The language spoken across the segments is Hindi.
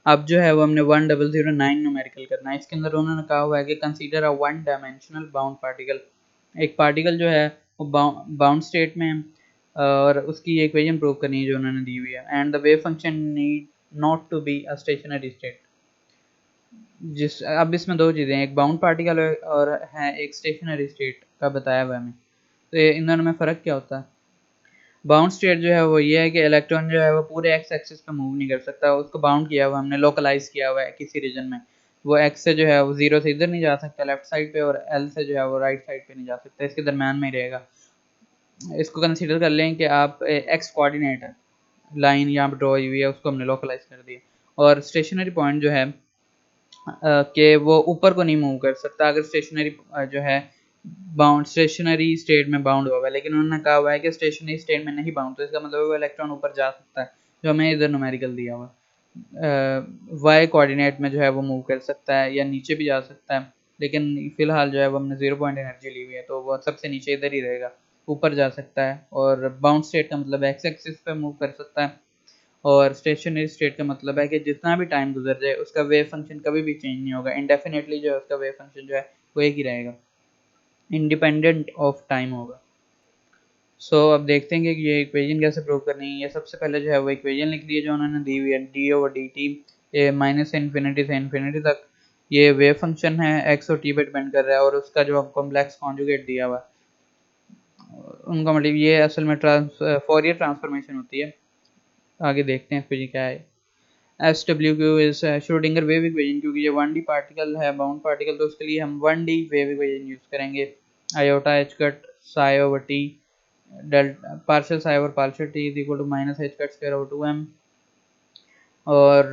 अब जो है वो हमने 1009 न्यूमेरिकल करना है। इसके अंदर उन्होंने कहा हुआ है कि consider a one dimensional bound particle. एक पार्टिकल जो है वो बाउंड स्टेट में है और उसकी इक्वेशन प्रूव करनी है जो उन्होंने दी हुई है। And the wave function need not to be a stationary state. जिस अब इसमें दो चीज़ें हैं, एक बाउंड पार्टिकल और है एक स्टेशनरी स्टेट का बताया हुआ हमें। तो ये इन दोनों में फ़र्क क्या होता है? बाउंड स्टेट जो है वो ये है कि इलेक्ट्रॉन जो है वो पूरे एक्स एक्सिस पे मूव नहीं कर सकता, उसको बाउंड किया हुआ हमने, लोकलाइज किया हुआ है किसी रीजन में। वो एक्स से जो है वो जीरो से इधर नहीं जा सकता लेफ्ट साइड पे, और एल से जो है वो राइट साइड पे नहीं जा सकता, इसके दरम्यान में ही रहेगा। इसको कंसिडर कर लें कि आप एक्स कोऑर्डिनेट है, लाइन यहाँ पर ड्रॉ हुई है, उसको हमने लोकलाइज कर दिया। और स्टेशनरी पॉइंट जो है कि वो ऊपर को नहीं मूव कर सकता अगर स्टेशनरी जो है बाउंड स्टेशनरी स्टेट में बाउंड होगा, लेकिन उन्होंने कहा हुआ है कि स्टेशनरी स्टेट में नहीं बाउंड, तो इसका मतलब वो इलेक्ट्रॉन ऊपर जा सकता है, जो हमें इधर न्यूमेरिकल दिया हुआ। वाई कोऑर्डिनेट में जो है वो मूव कर सकता है या नीचे भी जा सकता है, लेकिन फिलहाल जो है वो हमने 0 पॉइंट एनर्जी ली हुई है, तो वो सबसे नीचे इधर ही रहेगा, ऊपर जा सकता है। और बाउंड स्टेट का मतलब एक्स एक्सिस पे मूव कर सकता है, और स्टेशनरी स्टेट का मतलब है कि जितना भी टाइम गुजर जाए उसका वेव फंक्शन कभी भी चेंज नहीं होगा, इंडेफिनेटली जो है उसका वेव फंक्शन जो है वो एक ही रहेगा, इंडिपेंडेंट ऑफ टाइम होगा। अब देखते हैं कि ये इक्वेशन कैसे प्रूव करनी है। ये सबसे पहले जो है वो इक्वेशन लिख दी है जो उन्होंने दी हुई है, डी ओवर डी टी, ये माइनस इन्फिनिटी से इन्फिनिटी तक ये वेव फंक्शन है, एक्स और टी पे डिपेंड कर रहा है, और उसका जो कॉम्प्लेक्स कॉन्जुगेट दिया हुआ है उनका मतलब ये असल में फॉरियर ट्रांसफॉर्मेशन होती है। आगे देखते हैं इक्वेशन क्या है। S W Q is Schrodinger wave equation, क्योंकि ये 1D पार्टिकल है, बाउंड पार्टिकल, तो उसके लिए हम 1D वेव इक्वेशन यूज़ करेंगे। Iota h cut psi over t delta partial psi over partial t is equal to minus h cut square over 2m, और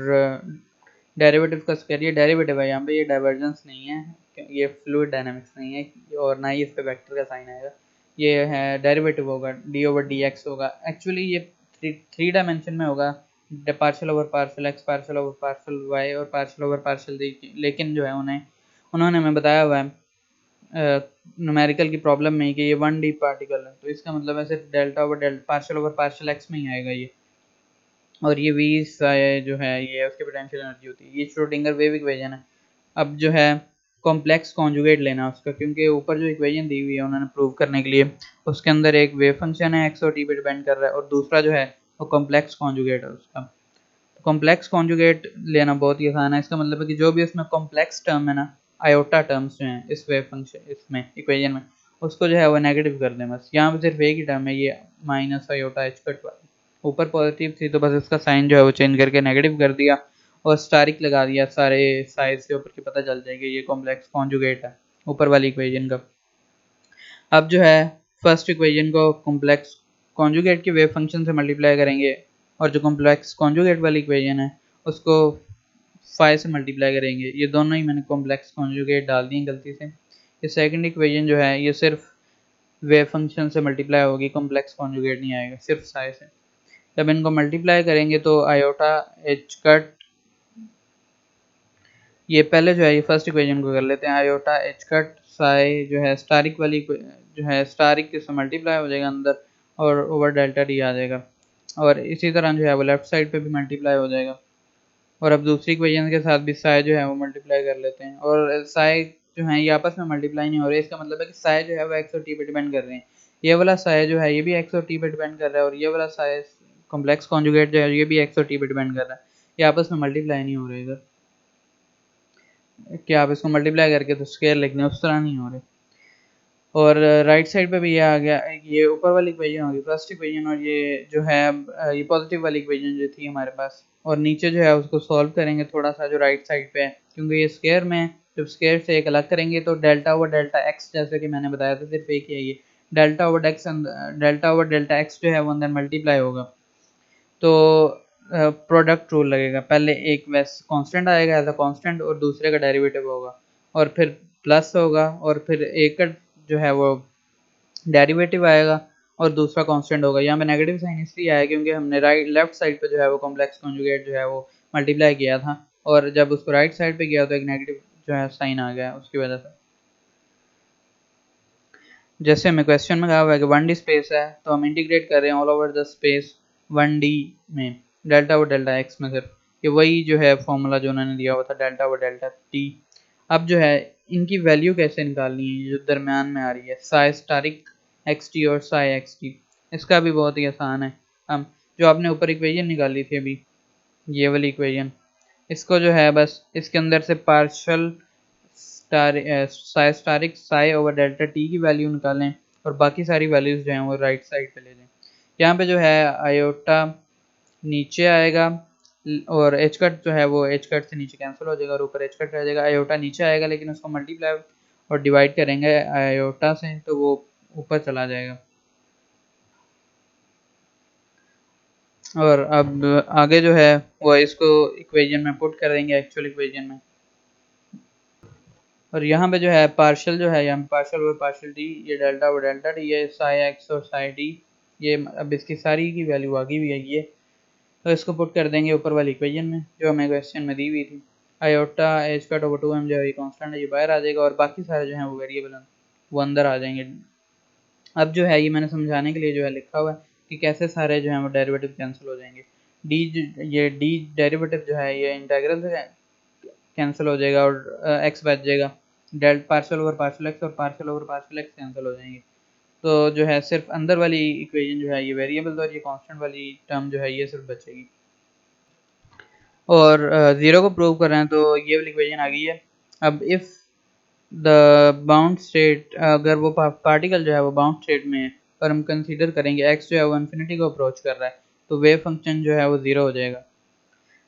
डेरिवेटिव का स्क्वायर, ये डेरिवेटिव है यहाँ पे, ये डाइवर्जेंस नहीं है, ये फ्लूइड डायनामिक्स नहीं है और ना ही इस पे वेक्टर का साइन आएगा, ये है डेरिवेटिव होगा, डी ओवर डी एक्स होगा। एक्चुअली ये थ्री डायमेंशन में होगा, partial over partial x, partial over partial y और पार्शियल ओवर पार्शियल डी, लेकिन जो है उन्होंने हमें बताया हुआ है न्यूमेरिकल की प्रॉब्लम में कि ये 1D पार्टिकल है, तो इसका मतलब है सिर्फ delta over delta partial over partial x में ही आएगा ये, और ये वी जो है ये उसकी पोटेंशियल एनर्जी होती है। ये श्रोडिंगर वेव इक्वेशन है। अब जो है कॉम्प्लेक्स कॉन्जुगेट लेना उसका, क्योंकि ऊपर जो इक्वेशन दी हुई है उन्होंने प्रूव करने के लिए, उसके अंदर एक वेव फंक्शन है एक्स और टी पे डिपेंड कर रहा है, और दूसरा जो है वो कॉम्प्लेक्स कॉन्जुगेट है उसका। कॉम्प्लेक्स कॉन्जुगेट लेना बहुत ही आसान है। इसका मतलब है कि जो भी उसमें कॉम्प्लेक्स टर्म है ना, आयोटा टर्म्स जो हैं इस वेव फंक्शन इसमें इक्वेशन में, उसको जो है वो नेगेटिव कर दें बस। यहाँ पे सिर्फ एक ही टर्म है ये माइनस आयोटा एच कट वाली, ऊपर पॉजिटिव थी तो बस इसका साइन जो है वो चेंज करके नेगेटिव कर दिया और स्टारिक लगा दिया सारे साइड के ऊपर, की पता चल जाएगी ये कॉम्प्लेक्स कॉन्जुगेट है ऊपर वाली इक्वेशन का। अब जो है फर्स्ट इक्वेशन को कॉम्प्लेक्स कॉन्जुगेट के वेव फंक्शन से मल्टीप्लाई करेंगे, और जो कॉम्प्लेक्स कॉन्जुगेट वाली इक्वेशन है उसको फाइव से मल्टीप्लाई करेंगे। ये दोनों ही मैंने कॉम्प्लेक्स कॉन्जुगेट डाल दी गलती से। ये सेकंड इक्वेशन जो है ये सिर्फ वेव फंक्शन से मल्टीप्लाई होगी, कॉम्प्लेक्स कॉन्जुगेट नहीं आएगा, सिर्फ साई से। जब इनको मल्टीप्लाई करेंगे तो आयोटा एच कट, ये पहले जो है ये फर्स्ट इक्वेशन को कर लेते हैं, आयोटा एच कट साई जो है स्टारिक वाली जो है स्टारिक से मल्टीप्लाई हो जाएगा अंदर, और ओवर डेल्टा डी आ जाएगा, और इसी तरह जो है वो लेफ्ट साइड पे भी मल्टीप्लाई हो जाएगा। और अब दूसरी इक्वेशन के साथ भी साई जो है वो मल्टीप्लाई कर लेते हैं, और साई जो है ये आपस में मल्टीप्लाई नहीं हो रहे, इसका मतलब है कि साई जो है वो एक्स और टी पे डिपेंड कर रहे हैं। ये वाला साई जो है ये भी एक्स और टी पे डिपेंड कर रहा है, और ये वाला साई कॉम्प्लेक्स कॉन्जुगेट जो है ये भी एक्स और टी पे डिपेंड कर रहा है, ये आपस में मल्टीप्लाई नहीं हो रहे इधर, कि आप इसको मल्टीप्लाई करके तो स्केयर लिख दें उस तरह नहीं हो रहे। और राइट साइड पे भी ये आ गया, ये ऊपर वाली इक्वेशन होगी फर्स्ट इक्वेशन, और ये जो है ये पॉजिटिव वाली इक्वेशन जो थी हमारे पास, और नीचे जो है उसको सॉल्व करेंगे थोड़ा सा जो राइट साइड पे है, क्योंकि ये स्केयर में जब स्केयर से एक अलग करेंगे तो डेल्टा ओवर डेल्टा एक्स, जैसे कि मैंने बताया था सिर्फ एक ही है ये, डेल्टा ओवर डेल्टा एक्स जो है वो अंदर मल्टीप्लाई होगा, तो प्रोडक्ट रूल लगेगा, पहले एक वैस कांस्टेंट आएगा एज अ कांस्टेंट और दूसरे का डेरिवेटिव होगा, और फिर प्लस होगा, और फिर एक का जो है वो डेरिवेटिव आएगा और दूसरा कांस्टेंट होगा। यहाँ पे नेगेटिव साइन इसलिए आया क्योंकि हमने राइट लेफ्ट साइड पे जो है वो कॉम्प्लेक्स कॉन्जुगेट जो है वो मल्टीप्लाई किया था, और जब उसको राइट साइड पे किया तो एक नेगेटिव जो है साइन आ गया उसकी वजह से। जैसे हमें क्वेश्चन में कहा हुआ है कि 1D स्पेस है, तो हम इंटीग्रेट कर रहे हैं all over the space 1D में, डेल्टा और डेल्टा एक्स में सिर्फ, ये वही जो है फॉर्मूला जो उन्होंने दिया हुआ था डेल्टा व डेल्टा टी। अब जो है इनकी वैल्यू कैसे निकालनी है जो दरम्यान में आ रही है साई स्टारिक एक्स टी और साई एक्स टी, इसका भी बहुत ही आसान है। हम जो आपने ऊपर इक्वेशन निकाली थी अभी ये वाली इक्वेशन, इसको जो है बस इसके अंदर से पार्शल साई स्टारिक साई ओवर डेल्टा टी की वैल्यू निकालें और बाकी सारी वैल्यूज जो हैं वो राइट साइड पे ले लें। यहाँ पे जो है आयोटा नीचे आएगा और एच कट जो है वो एच कट से नीचे कैंसिल हो जाएगा और ऊपर एच कट रह जाएगा। आयोटा नीचे आएगा लेकिन उसको मल्टीप्लाई और डिवाइड करेंगे आयोटा से तो वो ऊपर चला जाएगा। और अब आगे जो है वो इसको इक्वेशन में पुट करेंगे एक्चुअल इक्वेशन में। और यहाँ पे जो है पार्शियल जो है यहाँ पार्शियल और पार्शियल टी, ये डेल्टा और डेल्टा टी, ये साई एक्स और साई टी, ये अब इसकी सारी की वैल्यू आ गई हुई है ये, तो इसको पुट कर देंगे ऊपर वाली इक्वेशन में जो हमें क्वेश्चन में दी हुई थी। Iota h cut over 2m जो है ये कांस्टेंट है, ये बाहर आ जाएगा और बाकी सारे जो हैं वो वेरिएबल हैं वो अंदर आ जाएंगे। अब जो है ये मैंने समझाने के लिए जो है लिखा हुआ है कि कैसे सारे जो हैं वो डेरिवेटिव कैंसिल हो जाएंगे। ये डी डेरिवेटिव जो है ये इंटीग्रल से कैंसिल हो जाएगा और एक्स बच जाएगा। Del partial over partial X और partial over partial X cancel हो जाएंगे। तो जो है सिर्फ अंदर वाली इक्वेशन जो है ये वेरिएबल और ये कांस्टेंट वाली टर्म जो है ये सिर्फ बचेगी। और ज़ीरो को प्रूव कर रहे हैं तो ये वाली इक्वेशन आ गई है। अब इफ़ द बाउंड स्टेट, अगर वो पार्टिकल जो है वो बाउंड स्टेट में है और हम कंसीडर करेंगे एक्स जो है वो इन्फिनिटी को अप्रोच कर रहा है तो वेव फंक्शन जो है वो ज़ीरो हो जाएगा।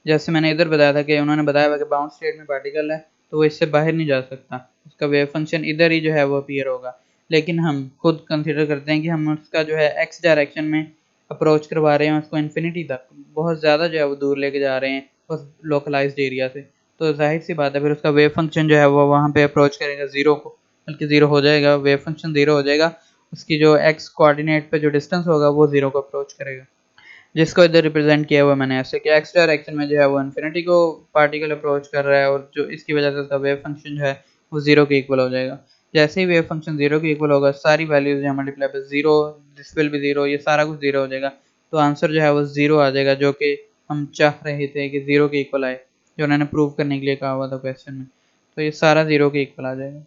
जैसे मैंने इधर बताया था कि उन्होंने बताया हुआ कि बाउंड स्टेट में पार्टिकल है तो वो इससे बाहर नहीं जा सकता, उसका वेव फंक्शन इधर ही जो है वो अपीयर होगा। लेकिन हम खुद कंसीडर करते हैं कि हम उसका जो है एक्स डायरेक्शन में अप्रोच करवा रहे हैं उसको इन्फिनिटी तक, बहुत ज़्यादा जो है वो दूर लेके जा रहे हैं उस लोकलाइज्ड एरिया से, तो जाहिर सी बात है फिर उसका वेव फंक्शन जो है वो वहाँ पे अप्रोच करेगा ज़ीरो को, बल्कि ज़ीरो हो जाएगा, वेव फंक्शन ज़ीरो हो जाएगा। उसकी जो एक्स कोऑर्डिनेट पे जो डिस्टेंस होगा वो ज़ीरो को अप्रोच करेगा, जिसको इधर रिप्रेजेंट किया हुआ मैंने ऐसे कि एक्स डायरेक्शन में जो है वो इन्फिनिटी को पार्टिकल अप्रोच कर रहा है और जो इसकी वजह से उसका वेव फंक्शन जो है वो ज़ीरो के इक्वल हो जाएगा। जैसे ही वेव फंक्शन ज़ीरो के इक्वल होगा सारी वैल्यूज जो है मल्टीप्लाई पे zero, this will be zero, ये सारा कुछ ज़ीरो हो जाएगा, तो आंसर जो है वो ज़ीरो आ जाएगा जो कि हम चाह रहे थे कि ज़ीरो के इक्वल आए, जो उन्होंने प्रूव करने के लिए कहा हुआ था क्वेश्चन में, तो ये सारा ज़ीरो के इक्वल आ जाएगा।